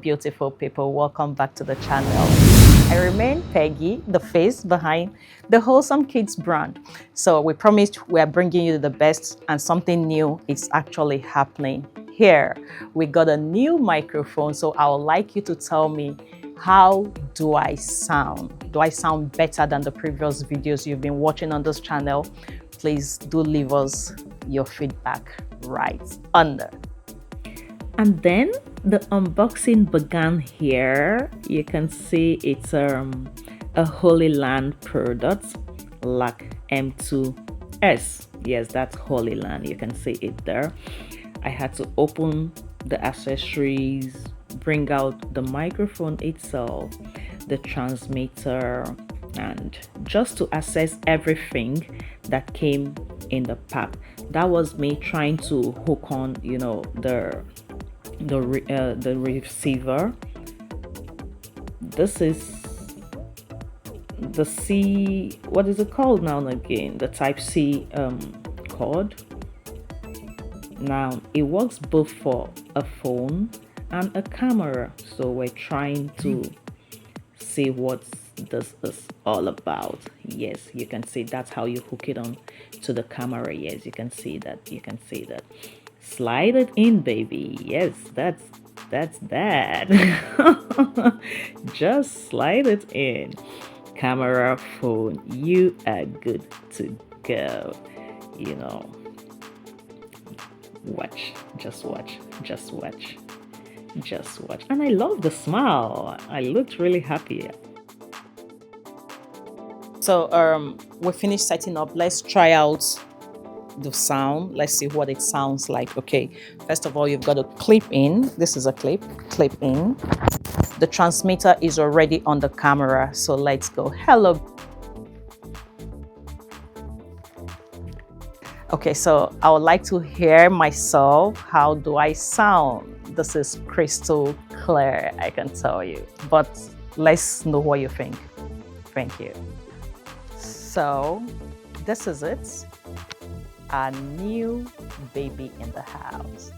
Beautiful people, welcome back to the channel. I remain Peggy, the face behind the Wholesome Kids brand. So we promised we are bringing you the best, and something new is actually happening here. We got a new microphone, so I would like you to tell me, how do I sound? Do I sound better than the previous videos you've been watching on this channel? Please do leave us your feedback right under. And then the unboxing began here. You can see it's a Hollyland product, Lark M2S. Yes, that's Hollyland. You can see it there. I had to open the accessories, bring out the microphone itself, the transmitter, and just to access everything that came in the pack. That was me trying to hook on, the receiver. This is the C, what is it called now and again? The type C cord. Now it works both for a phone and a camera, so we're trying to see what this is all about. Yes, you can see that's how you hook it on to the camera. Yes, you can see that. Slide it in, baby. Yes, that's that. Just slide it in. Camera, phone, you are good to go. Watch. And I love the smile. I looked really happy. So we finished setting up. Let's try out the sound. Let's see what it sounds like. Okay, first of all, you've got to clip in. This is a clip in. The transmitter is already on the camera, so let's go. Hello. Okay, so I would like to hear myself. How do I sound? This is crystal clear, I can tell you, but let's know what you think. Thank you. So this is it, a new baby in the house.